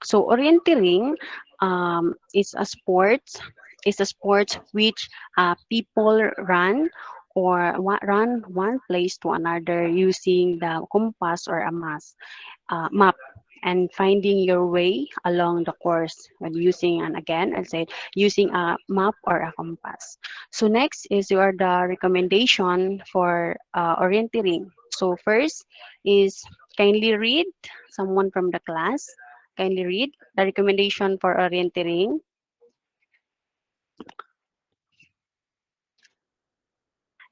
So orienteering is a sport which people run one place to another using the compass or a map and finding your way along the course when using, and again I said, using a map or a compass. So next is your the recommendation for orienteering. So first is kindly read, someone from the class kindly read the recommendation for orienteering.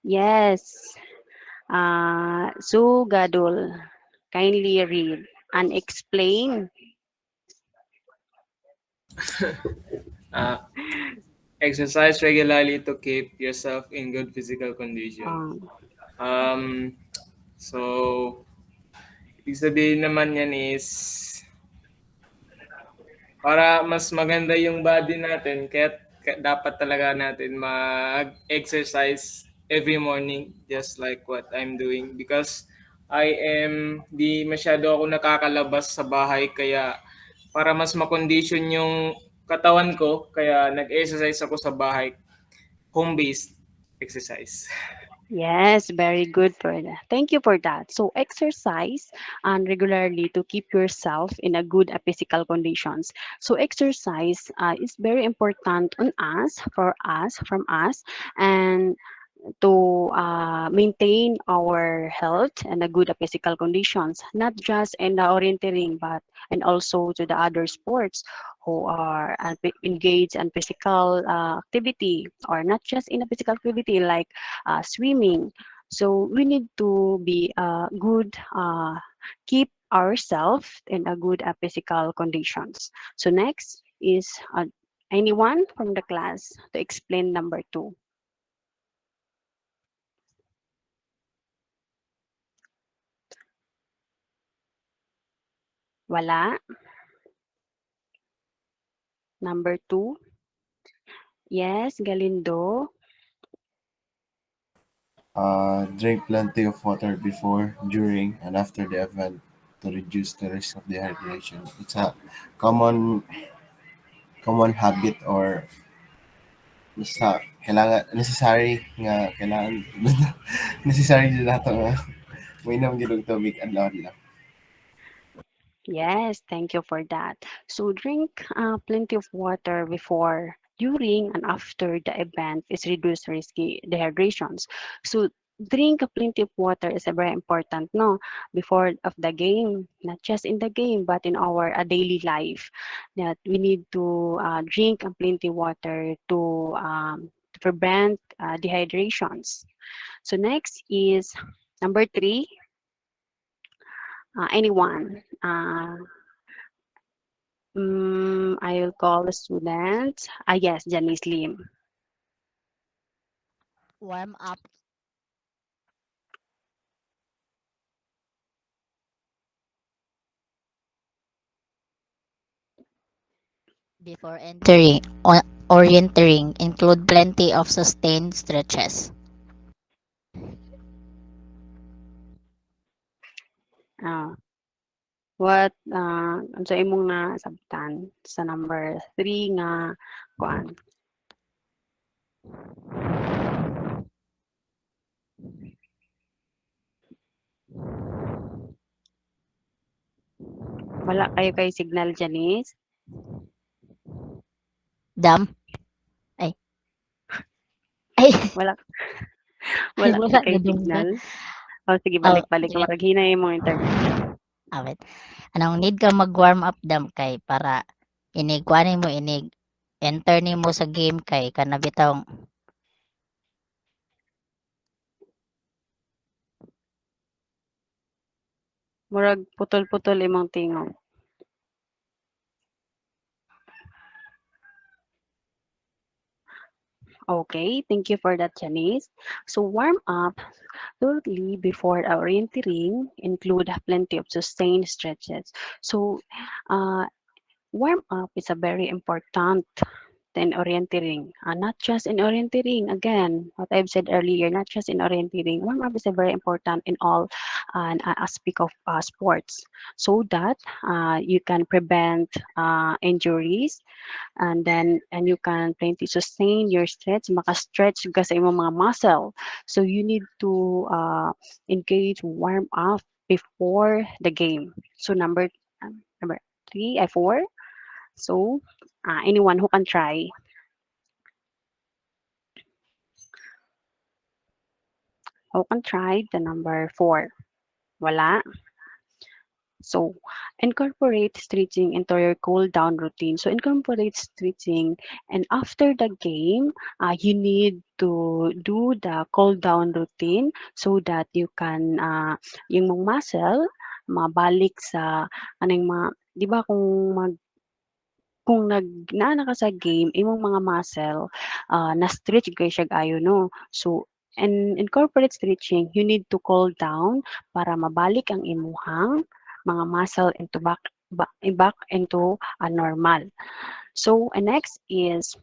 Yes, Sugadol, kindly read and explain. Uh, Exercise regularly to keep yourself in good physical condition. um, Um, so, ibig sabihin naman yan is para mas maganda yung body natin, kaya dapat talaga natin mag-exercise every morning, just like what I'm doing. Because di masyado ako nakakalabas sa bahay, kaya para mas makondisyon yung katawan ko, kaya nag-exercise ako sa bahay, home-based exercise. Yes, very good for that. Thank you for that. So exercise and regularly to keep yourself in a good physical conditions. So exercise is very important on us, for us, from us, and to maintain our health and a good physical conditions, not just in the orienteering, but and also to the other sports who are engaged in physical activity, or not just in a physical activity like swimming. So we need to be good, keep ourselves in a good physical conditions. So next is anyone from the class to explain number two. Wala. Number two, yes, Galindo. Drink plenty of water before, during, and after the event to reduce the risk of dehydration. It's a common common habit or basta kailangan necessary nga kailangan necessary na nato nga mainom gid og tubig adlaw-adlaw. Yes, thank you for that. So drink plenty of water before, during, and after the event is reduce risky dehydrations. So drink plenty of water is a very important, no, before of the game, not just in the game, but in our daily life. That we need to drink plenty water to prevent dehydrations. So next is number three, anyone. I'll call the student. Yes, Janice Lim. Warm up before entering. Orienteering include plenty of sustained stretches. Ah, what unsa imong nasabtan sa number three nga kuan? Wala kayo kay signal, Janice? Dam. Ay. Ay. Wala Ay, wala wala kay na dunggan. signal? Oh, sige, Oh, balik-balik. sige. Marag hinay imong internet. Awit. Anong need ka mag-warm up dam kay para inig kuanin mo inig enter nimo sa game kay kana bitawng Murag putol-putol imong tingog. Okay, thank you for that, Janice. So warm up thoroughly before orienteering include plenty of sustained stretches. So warm up is a very important. in orienteering. Not just in orienteering, again, what I've said earlier, not just in orienteering. Warm up is very important in all aspect of sports so that you can prevent injuries and you can plenty sustain your stretch, maka-stretch ka sa imong mga muscle. So you need to engage warm up before the game. So number 3 I 4. So anyone who can try, the number 4. Wala. So, incorporate stretching into your cool down routine. So, incorporate stretching, and after the game, you need to do the cool down routine so that you can, yung mong muscle, mabalik sa, anong mga, di ba kung naana ka sa game, imong mga muscle, na-stretch gyud siya ayo no. So, and incorporate stretching, you need to cool down para mabalik ang imuhang mga muscle into back into a normal. So, and next is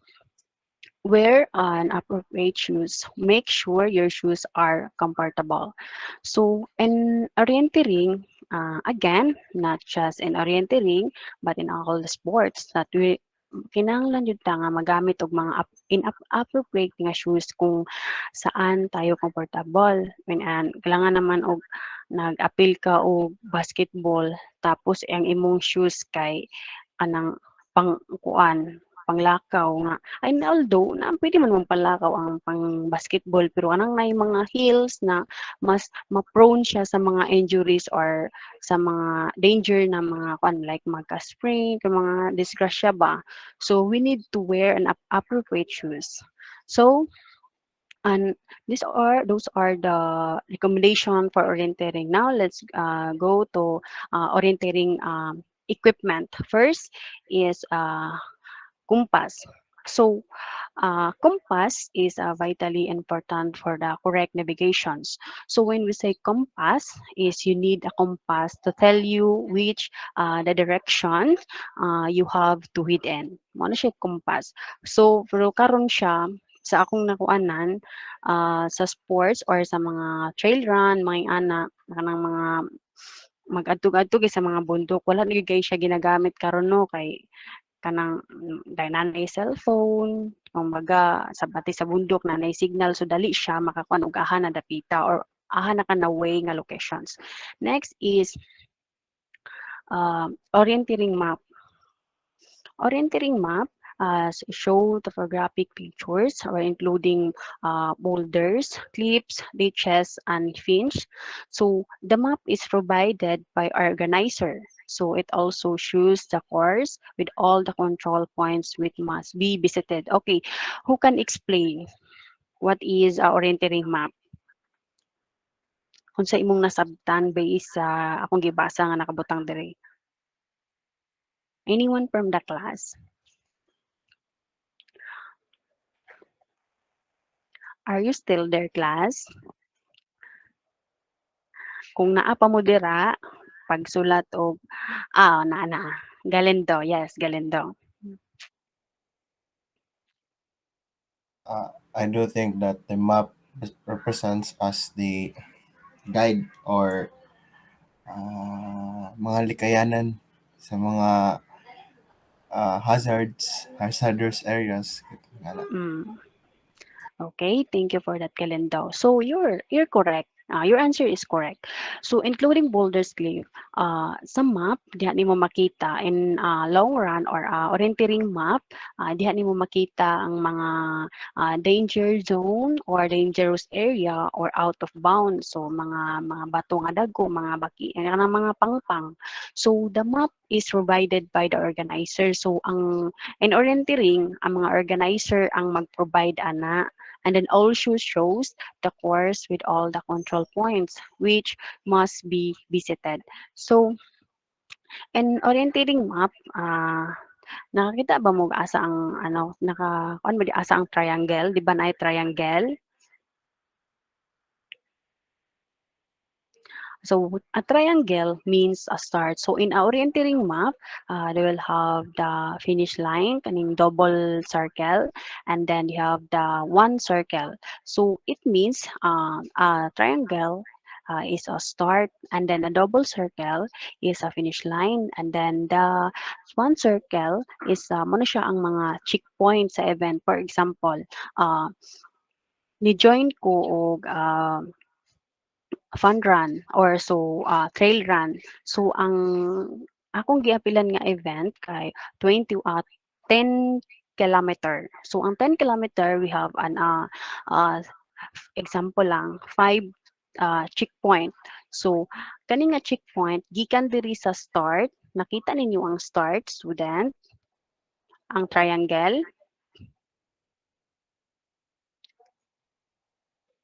wear an appropriate shoes. Make sure your shoes are comfortable. So, in orienteering, again, not just in orienteering, but in all the sports that we kinahanglan jud ta nga magamit og mga inappropriate nga shoes kung saan tayo comfortable. Kailangan naman og nag-apil ka og basketball tapos ang imong shoes kay kanang panglakaw nga. Ay although na pwede man mong panlakaw ang pang-basketball pero anang may mga heels na mas ma-prone siya sa mga injuries or sa mga danger na mga like magka-sprain, kung mga disgrasya ba. So we need to wear an appropriate shoes. So and those are the recommendation for orienteering. Now let's go to orienteering equipment. First is compass. So, compass is vitally important for the correct navigations. So, when we say compass, is you need a compass to tell you which the direction you have to head in. Mo na siya compass. So, pero karon siya sa akong nakuanan sa sports or sa mga trail run, mga ana, kanang mga mag-adtog-adtog sa mga bundok, wala na gyud kay siya ginagamit karon no kay kanang nanay cellphone, kumbaga sa bati sa bundok nanay signal so dali siya makakuan og aha na dapita or aha na ka na way nga locations. Next is orienteering map. Orienteering map show topographic pictures or including boulders, cliffs, ditches, and fins. So the map is provided by organizer. So it also shows the course with all the control points which must be visited. Okay, who can explain what is a orienteering map? Kung sa imong nasabtan based sa akong gibasa nga nakabutang diri. Anyone from the class? Are you still there, class? Kung naa pa mo dira, pagsulat og naa. Galindo, yes, Galindo. I do think that the map represents as the guide or mga likayanan sa mga hazardous areas. Mm. Okay, thank you for that, Galindo. So you're correct. Your answer is correct. So including Boulder's Cliff, sa map, diha nimo makita in long run or orienteering map, diha nimo makita ang mga danger zone or dangerous area or out of bounds. So mga bato nga dagko, mga baki, mga pangpang. So the map is provided by the organizer. So ang in orienteering, ang mga organizer ang mag-provide ana and then also shows the course with all the control points which must be visited. So, in orienteering map, nakakita ba mo asa ang ano mo di asa ang triangle, di ba na triangle? So a triangle means a start. So in our orienteering map, they will have the finish line, kaning double circle, and then you have the one circle. So it means a triangle is a start, and then a double circle is a finish line, and then the one circle is muna siya ang mga checkpoint sa event. For example, uh, ni-join ko og fun run or so trail run. So ang akong giapilan nga event kay 10 kilometer. So ang 10 kilometer we have an uh, example lang 5 checkpoint. So kani nga checkpoint gikan diri sa start, nakita ninyo ang start student, ang triangle.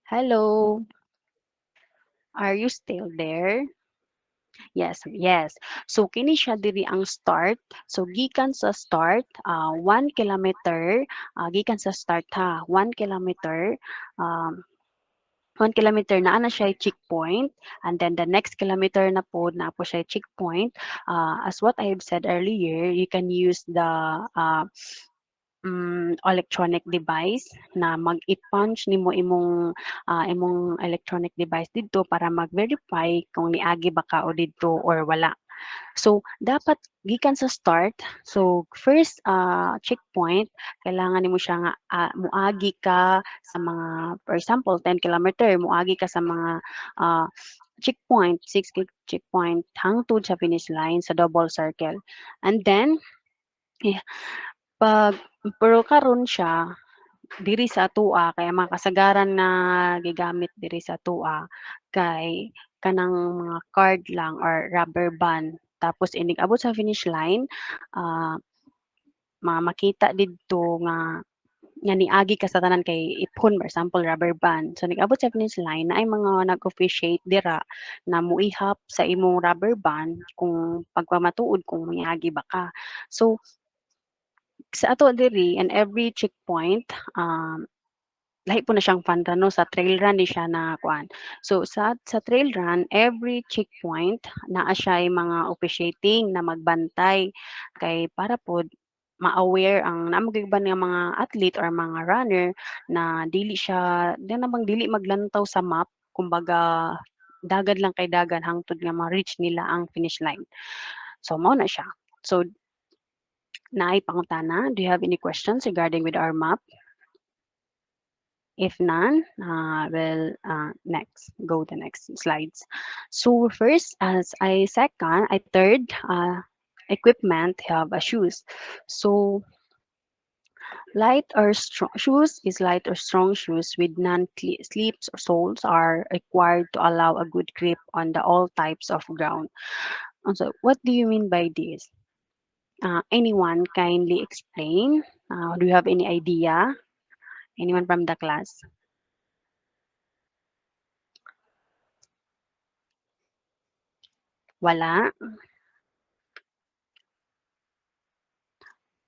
Hello, are you still there? Yes, yes. So kini siya diri ang start. So gikan sa start, 1 kilometer, gikan sa start ha, 1 kilometer, um, 1 kilometer na ana siya checkpoint, and then the next kilometer na po siya checkpoint. As what I have said earlier, you can use the electronic device na mag-i-punch nimo imong electronic device didto para mag-verify kung niagi ba ka o didto or wala. So, dapat gikan sa start, so first checkpoint, kailangan nimo siya nga moagi ka sa mga, for example, 10 kilometer, moagi ka sa mga checkpoint, 6 checkpoint hangtod sa finish line sa double circle. And then, eh, pag pero karon siya diri sa atoa kay ang mga kasagaran na gigamit diri sa atoa kay kanang mga card lang or rubber band. Tapos inig abot sa finish line, ah, makita didto nga niagi ka sa tanan kay iphon for example rubber band. So nag-abot sa finish line naay mga nag-officiate dira na muihap sa imong rubber band kung pagpamatuod kung miagi ba ka. So sa ato diri and every checkpoint, lahi po na siyang fun run 'no, sa trail run di siya na kuan. So sa trail run, every checkpoint naa siya'y mga officiating na magbantay kay para pod ma-aware ang namo gyud ba nga mga athlete or mga runner na dili siya namang dili maglantaw sa map, kumbaga dagad lang kay dagan hangtod nga ma-reach nila ang finish line. So mao na siya. So naay pangutana, do you have any questions regarding with our map? If none, next, go the next slides. So first, as I second, I third, equipment have a shoes. So light or strong shoes is light or strong shoes with non-slips or soles are required to allow a good grip on the all types of ground. So what do you mean by this? Anyone kindly explain? Do you have any idea? Anyone from the class? Wala?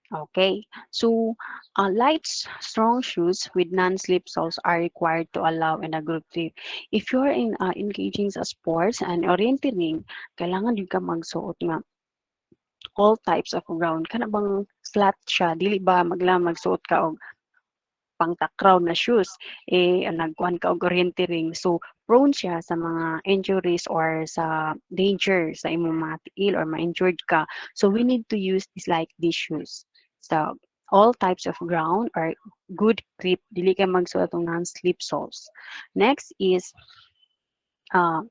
Okay, so light, strong shoes with non-slip soles are required to allow in a group trip. If you're in engaging sa sports and orienteering, kailangan din ka magsuot nga all types of ground. Kana bang flat siya, dili ba magsuot ka og pangtakraw na shoes, nagkuhan ka og orienteering. So, prone siya sa mga injuries or sa danger sa imong mga tiil or ma-injured ka. So, we need to use like these shoes. So, all types of ground or good grip, dili ka magsuot og non-slip soles. Next is uh,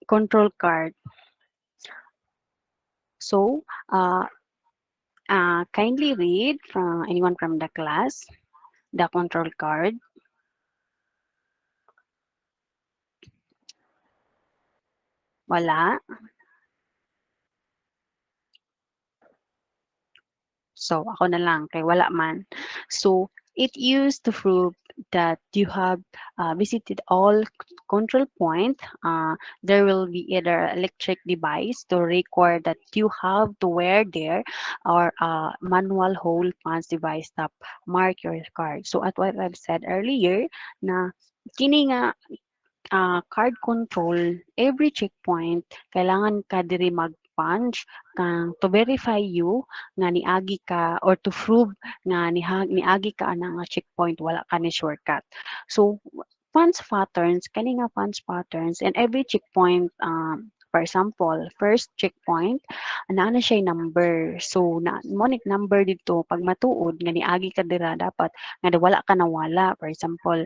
control card. So, kindly read from anyone from the class the control card. Wala. So, ako na lang, kay wala man. So, it used to prove that you have visited all control point. There will be either electric device to record that you have to wear there or a manual hole punch device that mark your card. So, at what I've said earlier, na kini nga card control, every checkpoint kailangan ka diri mag-punch kang to verify you nga niagi ka or to prove nga niagi ka ana nga checkpoint wala ka ni shortcut. So punch patterns kani nga punch patterns and every checkpoint for example, first checkpoint ana na siya number. So na mo number dito pag matuod nga niagi ka dira dapat nga wala ka nawala. For example,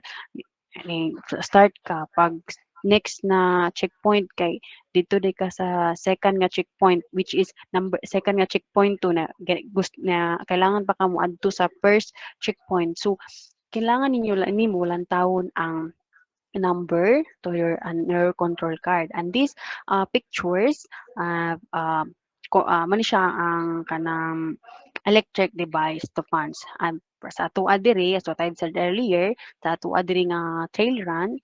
start ka pag next na checkpoint kay dito di ka sa second nga checkpoint which is number second nga checkpoint to na gusto na kailangan pa ka mo adto sa first checkpoint. So kailangan ninyo nimo lang tawon ang number to your control card and these pictures mani siya ang kanang electric device to funds and sa ato diri as what I've said earlier sa ato diri nga trail run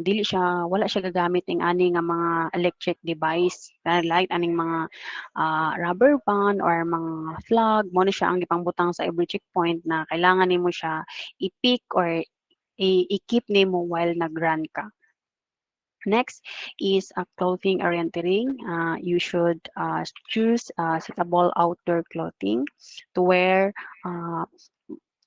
dili siya wala siya gagamit ing ani nga mga electric device like aning mga rubber band or mga flag mo na siya ang gipangbutang sa every checkpoint na kailangan nimo siya i-pick or i-keep nimo while nag-run ka. Next is clothing orienteering. You should choose suitable outdoor clothing to wear uh,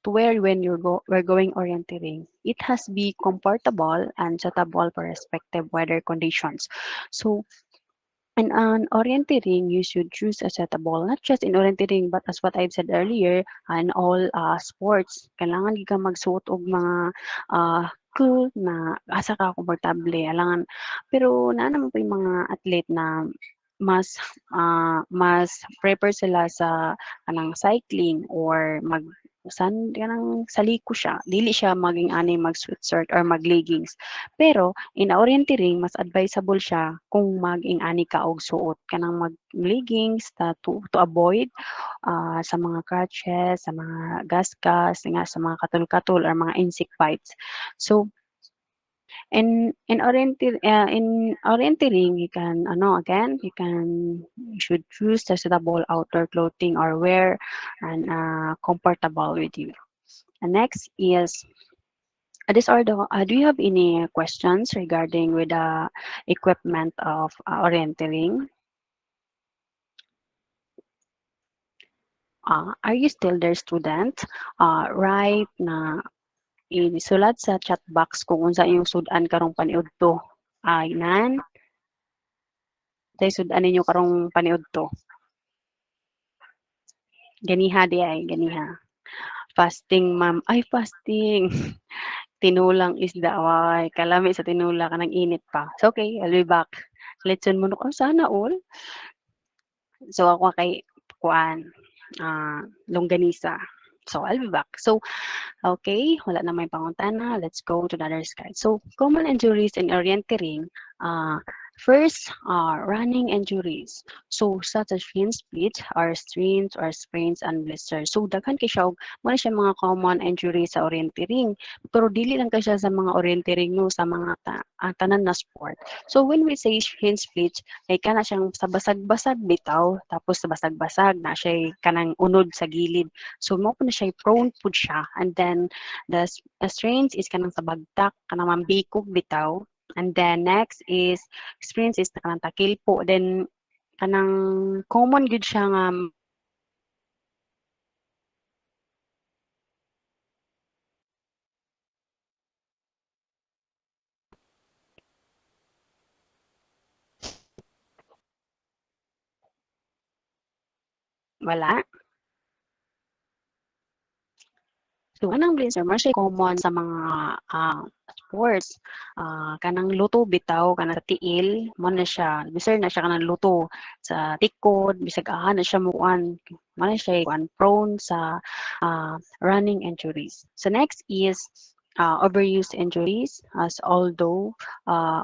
when we're going orienteering. It has be comfortable and suitable for respective weather conditions. So in an orienteering, you should choose a suitable, not just in orienteering, but as what I've said earlier, in all sports. Kailangan di ka magsuot og mga cool na asa ka komportable. Alangan, pero na naman po yung mga athlete na mas prepare sila sa kanang cycling or kanang saliko siya dili siya maging ani mag sweatshirt or mag leggings pero in orienteering mas advisable siya kung mag-ing-ani ka og suot kanang mag-leggings to avoid sa mga crutches, sa mga gasgas, nga sa mga katul-katul or mga insect bites. So in orienteering you can again you should choose the suitable outdoor clothing or wear and comfortable with you. And next is these are the do you have any questions regarding with the equipment of orienteering? Are you still there, student? Right na isulat sa chat box kung unsa yung sudan karong paniudto. Nan, tay sudan ninyo karong paniudto. Ganiha di ay, ganiha. Fasting, ma'am. Ay, fasting. Tinulang isda. Ay, kalami sa tinula ka ng init pa. So, okay, I'll be back. Letson mo no. Sana all. So, ako kay kuan longganisa. So, I'll be back. So, okay, wala na may pangutana. Let's go to the other slide. So, common injuries in orienteering. First, running injuries. So, such as shin splints or strains or sprains and blisters. So, daghan kay siya mo siya mga common injuries sa orienteering. Pero dili lang kay siya sa mga orienteering no sa mga tanan na sport. So, when we say shin splints, ay kana siyang sa basag-basag bitaw, tapos sa basag-basag na siya kanang unod sa gilid. So, mo na siya prone pud siya. And then, the strains is kanang sa bagtak, kanang mambikog bitaw. And then next is experience is kanang takil po. Then kanang common gud siya nga wala. So anang blazer mo siya common sa mga sports. Kanang luto bitaw kanang sa tiil mo na siya. Bisan na siya kanang luto sa tikod, bisag na siya muan. Mo na siya kuan prone sa running injuries. So next is overuse injuries as although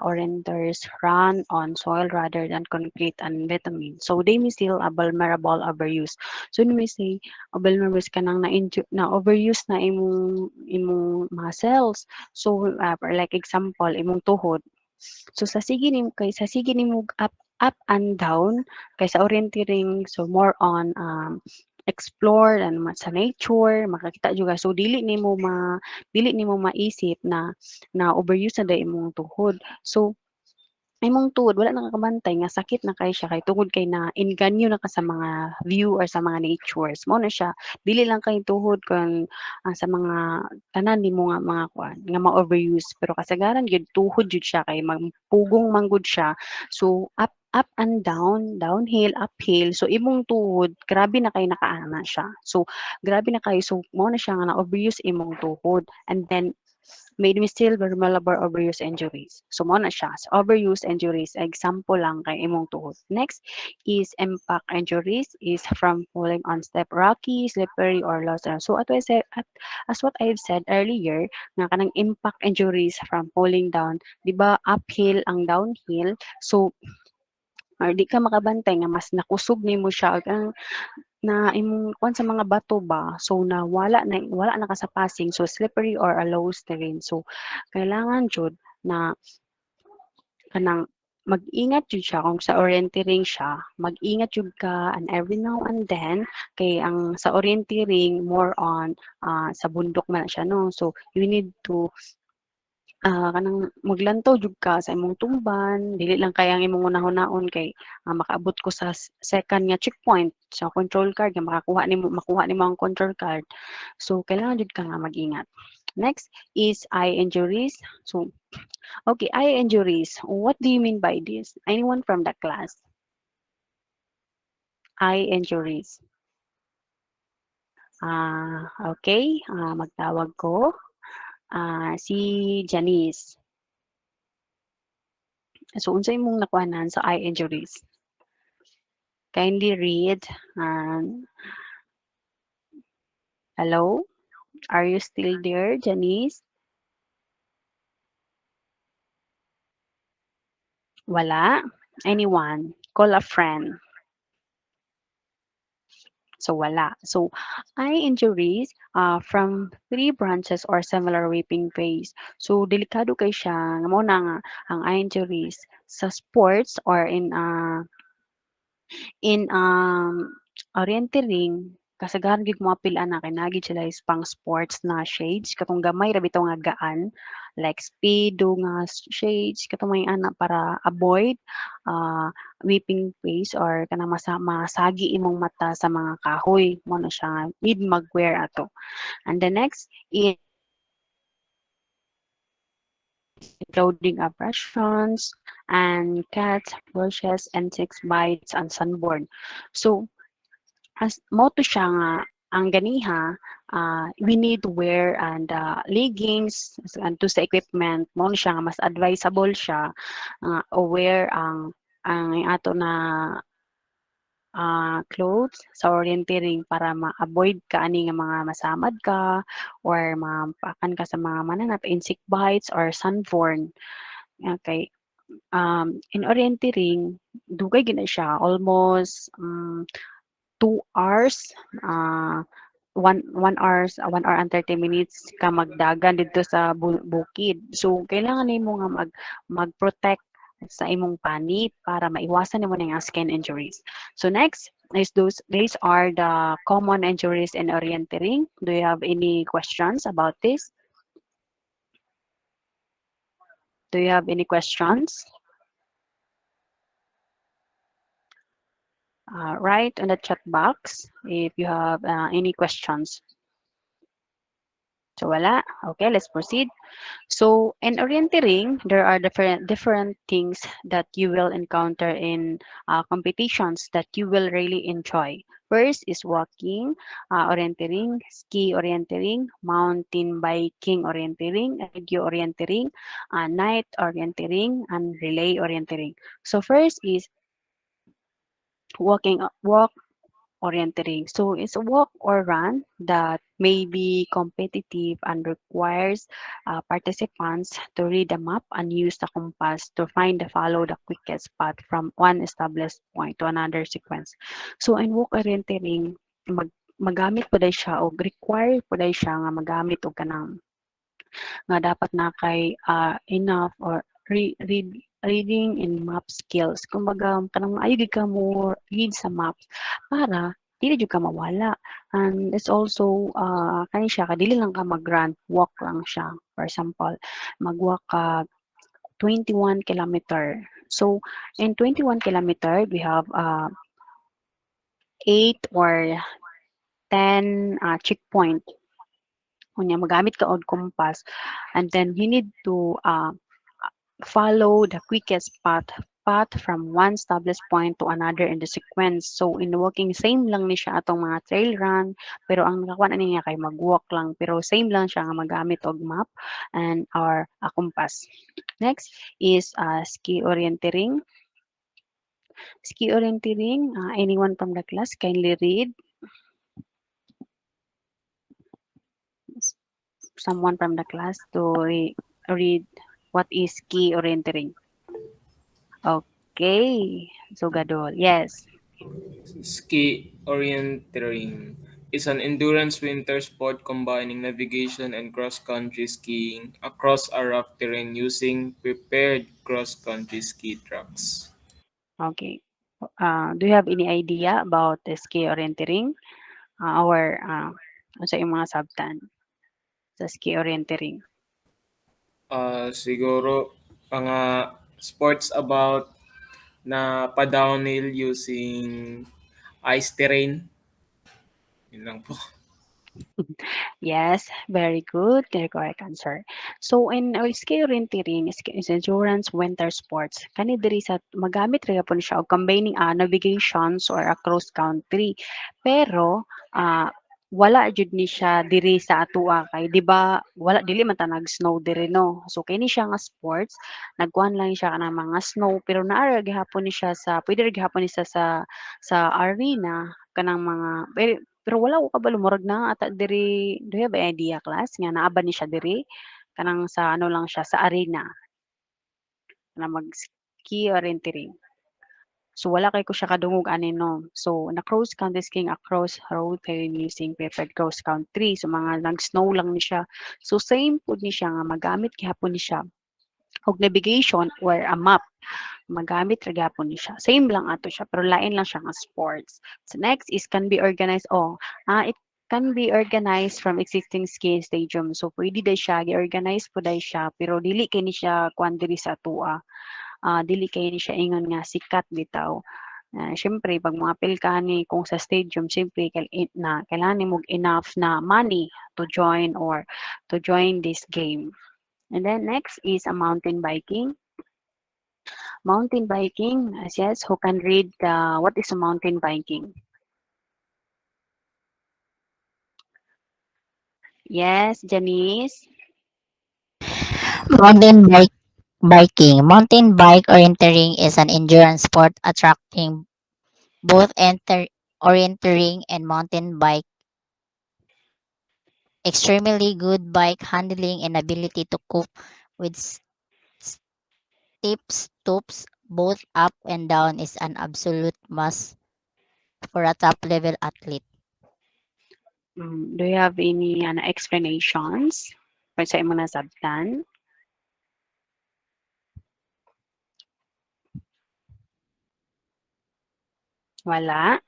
orienters run on soil rather than concrete and bitumen. So they may still a vulnerable overuse. So when we say vulnerable ka nang na overuse na imong muscles. So for like example imong tuhod. So sa sige nimo up and down kay sa orienteering so more on explore and sa nature makakita jud ka. So dili nimo maisip na overuse na day imong tuhod. So imong tuhod wala na kakabantay nga sakit na kay siya kay tungod kay na inganyo na ka sa mga view or sa mga natures mo na siya dili lang kay tuhod kon sa mga tanan nimo nga mga kuan nga ma-overuse pero kasagaran gyud tuhod jud siya kay magpugong manggod siya so up and down downhill uphill so imong tuhod grabe na kay nakaana siya so grabe na kay so mo na siya nga na-overuse imong tuhod and then made me still vulnerable overuse injuries. So mo na siya. So, overuse injuries, example lang kay imong tuhod. Next is impact injuries is from falling on step rocky, slippery, or lost. So as what I've said earlier, nga kanang impact injuries from falling down, di ba uphill ang downhill. So or di ka makabantay nga mas nakusog nimo siya ang na imong kuan sa mga bato ba so na wala na ka sa passing so slippery or a low terrain so kailangan jud na kanang mag-ingat jud siya kung sa orienteering siya mag-ingat jud ka and every now and then kay ang sa orienteering more on sa bundok man siya no so you need to kanang maglantaw jud ka sa imong tumban dili lang kay ang imong unahon-naon kay makaabot ko sa second nga checkpoint sa control card nga makuha nimo ang control card so kailangan jud ka nga mag-ingat next is eye injuries so okay eye injuries what do you mean by this anyone from the class eye injuries okay magtawag ko si Janice so unsa imong nakuhanan sa eye injuries kindly read um, hello are you still there Janice wala anyone call a friend so wala so eye injuries from three branches or similar weeping phase so delikado kay siya nga mao na nga ang eye injuries sa sports or in orienteering kasagaran gyud mo apil ana kay nagid sila is pang sports na shades katong gamay ra bitaw nga gaan like speedo nga shades katong may ana para avoid uh, weeping face or kanang masagi imong mata sa mga kahoy mo na siya nga need mag-wear ato and the next is including abrasions and cuts brushes insects bites and sunburn so as mo to siya nga ang ganiha we need to wear and leggings and to sa equipment mo na siya nga mas advisable siya aware ang ato na clothes sa orienteering para ma-avoid ka ani nga mga masamad ka or mapakan ka sa mga mananap insect bites or sunburn okay in orienteering dugay gina siya almost 2 hours uh, 1 hour and 30 minutes ka magdagan dito sa bukid. So kailangan nimo nga mag-protect sa imong panit para maiwasan nimo na yung skin injuries. So next is these are the common injuries in orienteering. Do you have any questions about this? Do you have any questions? Write on the chat box if you have any questions. So wala. Okay, let's proceed. So in orienteering, there are different things that you will encounter in competitions that you will really enjoy. First is walking, orienteering, ski orienteering, mountain biking orienteering, radio orienteering, night orienteering, and relay orienteering. So first is walk orienteering. So it's a walk or run that may be competitive and requires participants to read the map and use the compass to follow the quickest path from one established point to another sequence. So in walk orienteering, magamit po dahil siya o required po dahil siya nga magamit o kanang nga dapat na kay enough or reading and map skills. Kumbaga kanang maayo gid ka mo read sa maps para dili jud ka mawala. And it's also kani siya kadili lang ka mag-run, walk lang siya. For example, mag-walk ka 21 kilometer. So in 21 kilometer, we have 8 or 10 checkpoint. Kunya magamit ka og compass, and then you need to follow the quickest path from one established point to another in the sequence. So in walking, same lang ni siya atong mga trail run, pero ang nakakuha na niya kay mag-walk lang, pero same lang siya nga magamit og map and our compass. Next is ski orienteering. Ski orienteering, anyone from the class kindly read. Someone from the class to read what is ski orienteering. Okay, so Gadol, yes. Ski Orienteering is an endurance winter sport combining navigation and cross-country skiing across a rough terrain using prepared cross-country ski tracks. Okay. Do you have any idea about the ski orienteering? Or ano sa iyong mga sabtan sa ski orienteering? Siguro mga sports about na pa-downhill using ice terrain. Yun lang po. Yes, very good. The correct answer. So in our ski orienteering is endurance winter sports. Kani diri sa magamit ra po siya og combining navigations or across country. Pero wala jud ni siya diri sa atoa kay di ba wala dili man ta nag snow diri no. So kini siya nga sports nagkuhan lang siya kanang mga snow pero naa ra gihapon ni siya sa pwede ra gihapon ni siya sa arena kanang mga pero wala ko kabalo murag na ata diri do you have idea class nga naa ba ni siya diri kanang sa ano lang siya sa arena na mag-ski orienteering. So wala kay ko siya kadungog ani no. So na cross country skiing across road terrain using prepared cross country. So mga nag-snow lang ni siya. So same pud ni siya nga magamit gihapon ni siya og navigation or a map magamit ra gyapon ni siya. Same lang ato siya pero lain lang siya nga sports. So next is can be organized it can be organized from existing ski stadium. So pwede day siya gi-organize po day siya pero dili kay ni siya kuan diri sa atua. Dili kay ni siya ingon nga sikat bitaw. Siyempre pag moapil ka ni kung sa stadium siyempre kailangan nimo enough na money to join or to join this game. And then next is a mountain biking. Mountain biking, yes, who can read what is a mountain biking? Yes, Janice. Mountain biking. Mountain bike orienteering is an endurance sport attracting both orienteering and mountain bike extremely good bike handling and ability to cope with steep slopes both up and down is an absolute must for a top level athlete. Do you have any explanations for sa imong nasabtan? Wala.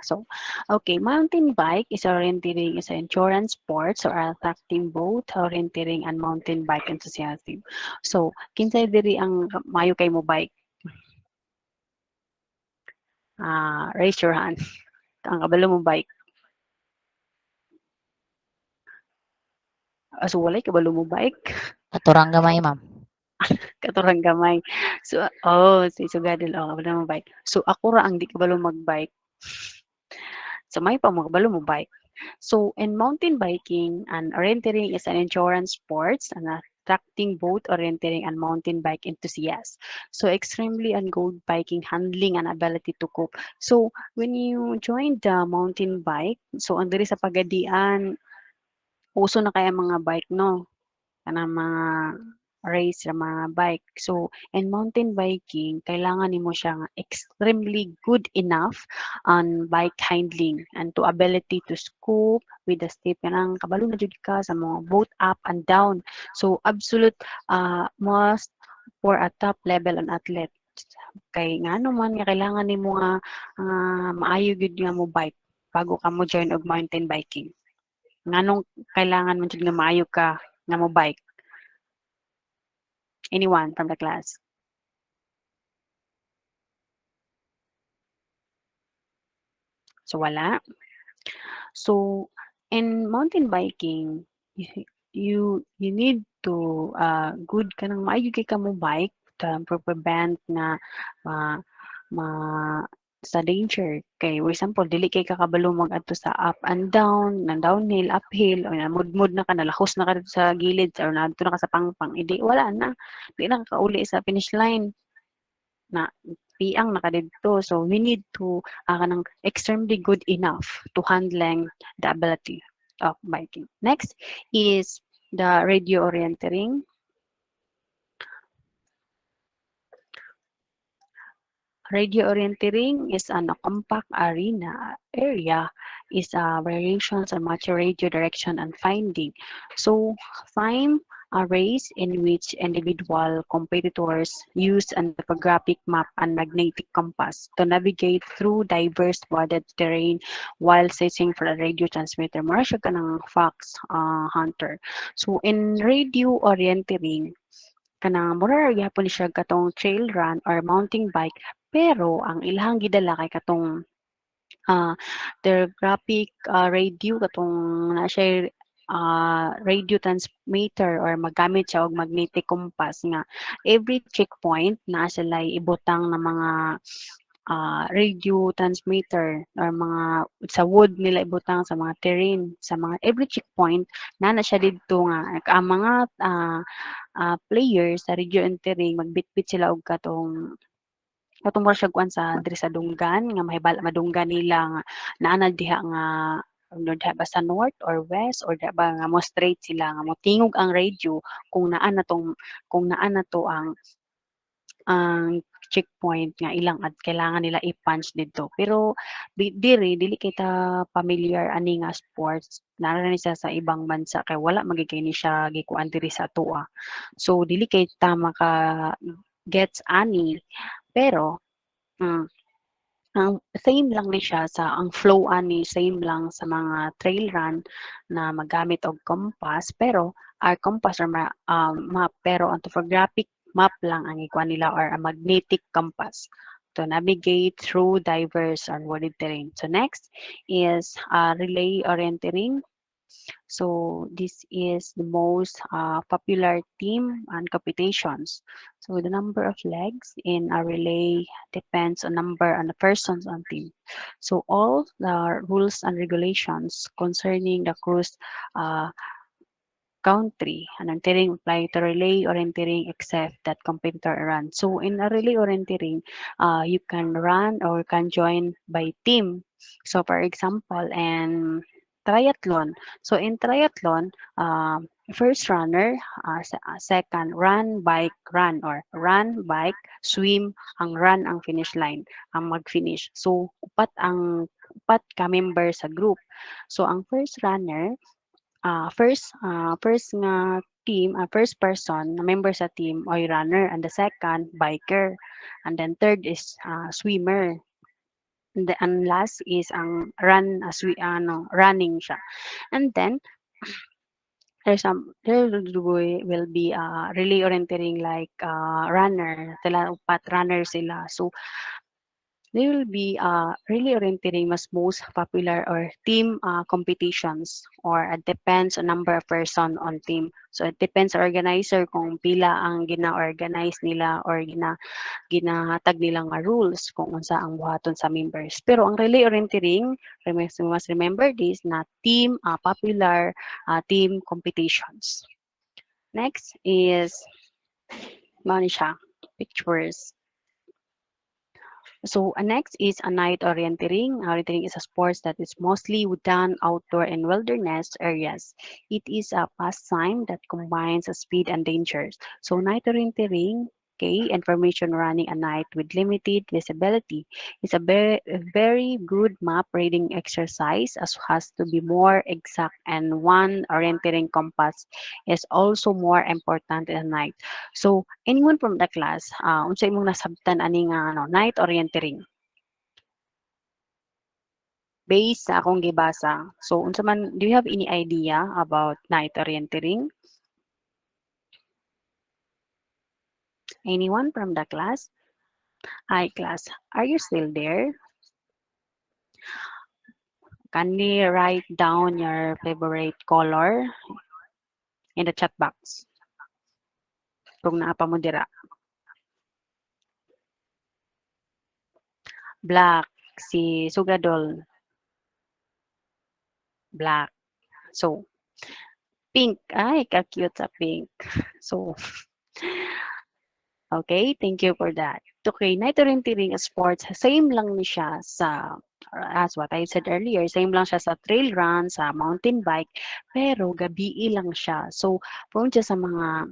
So, okay, mountain bike is orienteering is an endurance sports or attracting both orienteering and mountain bike enthusiasm. So, kinsay diri ang mayo kay mo bike? Raise your hand. Ang kabalo mo bike. So, walay kabalo mo bike. Katurang gamay, ma'am. Katurang gamay. So, si Sugadol, kabalo mo bike. So, ako ra ang di kabalo mag-bike. So, may pa mo kabalo mo bike. So, in mountain biking, and orienteering is an endurance sports and attracting both orienteering and mountain bike enthusiasts. So, extremely and good biking handling and ability to cope. So, when you join the mountain bike, so ang diri sa pagadian, uso na kaya mga bike, no? Kanang mga race sa mga bike. So, in mountain biking, kailangan nimo siya nga extremely good enough on bike handling and to ability to scoop with the step. Kanang kabalo na jud ka sa mga both up and down. So, absolute must for a top level an athlete. Kay ngano man nga kailangan nimo nga maayo gyud nga mo bike bago ka mo join og mountain biking? Nganong kailangan man jud nga maayo ka nga mo bike? Anyone from the class? So wala. So in mountain biking, you need to good ka nang maayo kay ka mo bike to prevent na ma ma sa danger kay for example dili kay kakabalo mag-adto sa up and down na downhill uphill o na mudmud na ka nalahos na ka dito sa gilid or nadto na ka sa pangpang hindi wala na di na ka kauli sa finish line na piang na ka didto so we need to kanang extremely good enough to handling the ability of biking. Next is the radio orienteering. Radio orienteering is an a compact arena area is variations on mature radio direction and finding. So find a race in which individual competitors use an topographic map and magnetic compass to navigate through diverse wooded terrain while searching for a radio transmitter. Mara siya ka ng fox hunter. So in radio orienteering, kanang mura ra gyapon siya katong trail run or mountain bike pero ang ilahang gidala kay katong ah telegraphic radio katong na siya radio transmitter or magamit siya og magnetic compass nga every checkpoint naa sila ibutang na mga radio transmitter or mga sa wood nila ibutang sa mga terrain sa mga every checkpoint na siya didto nga ang mga players sa radio entering magbitbit sila og katong mura siya kuan sa diri sa dunggan nga mahibal madunggan nila nga naa na diha nga ano diha ba sa north or west or diha ba nga mo straight sila nga motingog ang radio kung naa na to ang checkpoint nga ilang at kailangan nila i-punch dito. Pero diri dili kay ta familiar ani nga sports nara ni siya sa ibang bansa kay wala magigay ni siya gikuan diri sa atoa. So dili kay ta maka gets ani pero mm, ang same lang ni siya sa ang flow ani same lang sa mga trail run na magamit og compass pero our compass or map pero ang topographic map lang ang ikuan nila or a magnetic compass to navigate through diverse and wooded terrain. So next is relay orienteering. So this is the most popular team and competitions. So the number of legs in a relay depends on number and the persons on team. So all the rules and regulations concerning the cruise uh, country and entering apply to relay orienteering except that competitor run. So in a relay orienteering, you can run or can join by team. So for example, in triathlon. So in triathlon, first runner, second run, bike, run or run, bike, swim, ang run ang finish line, ang mag-finish. So upat ka member sa group. So ang first runner first nga team, first person na member sa team ay runner and the second biker and then third is swimmer and last is ang run as we running siya and then there will be relay orienteering like runner sila upat runner sila so there will be really orienteering mas most popular or team competitions or it depends on number of person on team. So it depends sa organizer kung pila ang gina-organize nila or ginahatag nila nga rules kung unsa ang buhaton sa members. Pero ang relay orienteering, we must remember this na team popular team competitions. Next is mao ni siya, pictures. So next is a night orienteering. Orienteering is a sport that is mostly done outdoor in wilderness areas. It is a pastime that combines speed and dangers. So night orienteering, okay, information running at night with limited visibility is a very good map reading exercise as has to be more exact and one orienteering compass is also more important at night. So anyone from the class, unsa imong nasabtan ani nga night orienteering? based sa akong gibasa. So unsa man, do you have any idea about night orienteering? Anyone from the class? Hi class, are you still there? Kindly write down your favorite color in the chat box kung naa pa mo dira. Black, si Sugadol, black. So, pink, ay, ka-cute sa pink. So, okay, thank you for that. Okay, night orienteering sports, same lang ni siya sa, as what I said earlier, same lang siya sa trail run, sa mountain bike, pero gabi lang siya. So, prone siya sa mga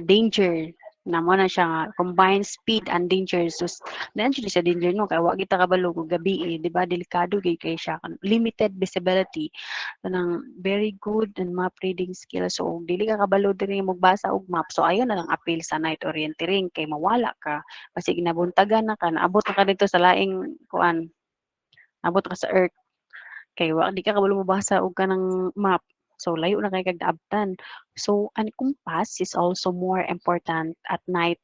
danger na mo na siya nga combined speed and danger so nandiyan siya danger no kay wa kita kabalo kung gabi di ba delikado gay kay siya limited visibility kanang very good and map reading skills so dili ka kabalo diri magbasa og map so ayon na lang appeal sa night orienteering kay mawala ka basig nabuntagan na ka naabot na ka dito sa laing kuan abot ka sa earth kay wa di ka kabalo mabasa og kanang map. So layo na kay kag daabtan. So an compass is also more important at night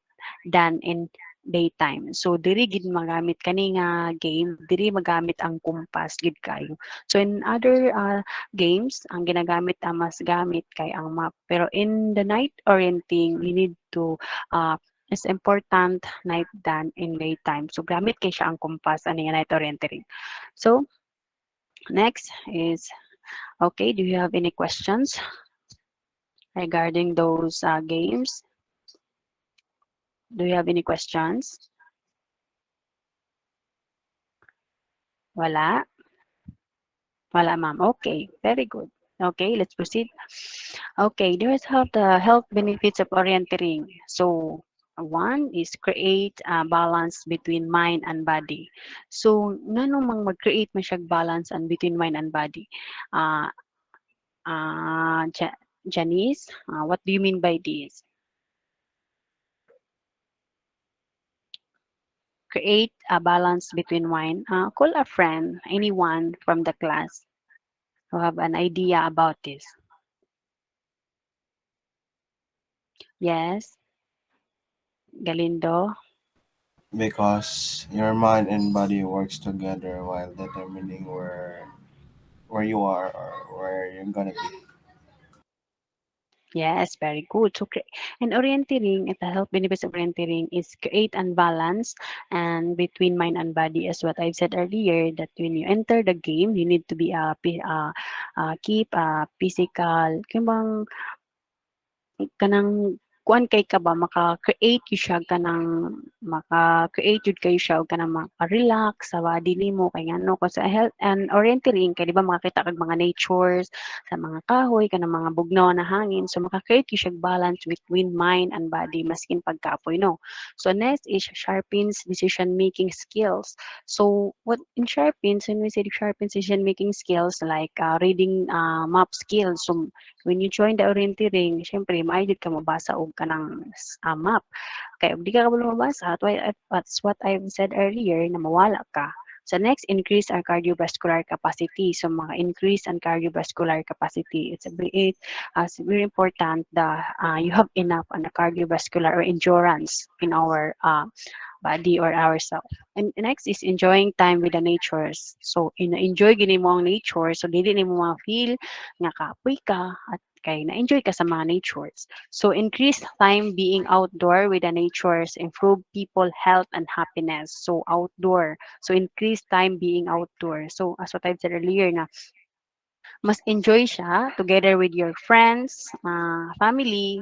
than in daytime. So diri gid magamit kani nga game, diri magamit ang compass gid kayo. So in other games, ang ginagamit mas gamit kay ang map. Pero in the night orienting, you need to is important night than in daytime. So gamit kay siya ang compass ani nga night orienting. So next is, okay, do you have any questions regarding those games? Do you have any questions? Wala? Wala, ma'am. Okay, very good. Okay, let's proceed. Okay, there's have the health benefits of orienteering. So, one is create a balance between mind and body. So, nganong mag-create man siya balance and between mind and body? Uh, Janice, what do you mean by this? Create a balance between wine. Call a friend, anyone from the class who have an idea about this. Yes, Galindo. Because your mind and body works together while determining where you are or where you're gonna be. Yes, very good. So, and orienteering, the health benefits of orienteering is create and balance and between mind and body, as what I've said earlier, that when you enter the game, you need to be keep a physical, kung kanang kuan kay ka ba maka-create gyud siya kanang maka-create jud kayo siya og kanang maka-relax sa body nimo kay ngano ko sa health and orienteering kay di ba makakita kag mga natures sa mga kahoy kanang mga bugnaw na hangin so maka-create gyud siya balance between mind and body maskin pagkapoy no. So next is sharpens decision making skills. So what in sharpens when we say sharpens decision making skills like reading map skills. So when you join the orienteering, syempre, maayod ka mabasa og kanang map. Kaya ug di ka kabalo mabasa, that's what I've said earlier, na mawala ka. So next, increase our cardiovascular capacity. So mga increase and cardiovascular capacity. It's very important that you have enough on the cardiovascular or endurance in our body or ourselves. And next is enjoying time with the natures. So enjoy gini mo ang nature. So dili nimo ma-feel nga kapoy ka at kay na-enjoy ka sa mga natures. So increase time being outdoor with the natures, improve people health and happiness. So outdoor. So increase time being outdoor. So as what I've said earlier na mas enjoy siya together with your friends, family.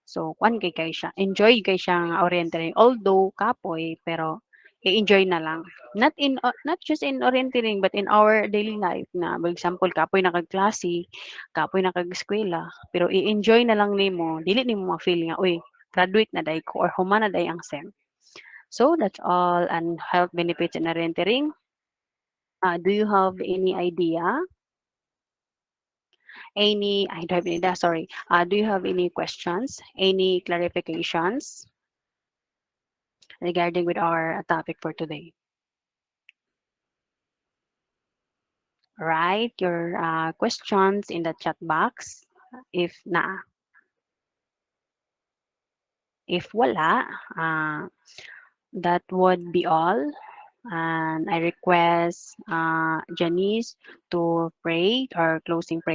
So kwan kay siya. Enjoy kay siyang orienteering. Although kapoy pero i-enjoy na lang. Not just in orienteering but in our daily life na for example kapoy na kag klase, kapoy na kag eskwela, pero i-enjoy na lang nimo. Dili nimo ma-feel nga uy, graduate na day ko or human na day ang SEM. So that's all and health benefits in orienteering. Do you have any idea? I don't have any, sorry. Do you have any questions? Any clarifications regarding with our topic for today? write your questions in the chat box. If na, if wala, that would be all. And I request Janice to pray our closing prayer.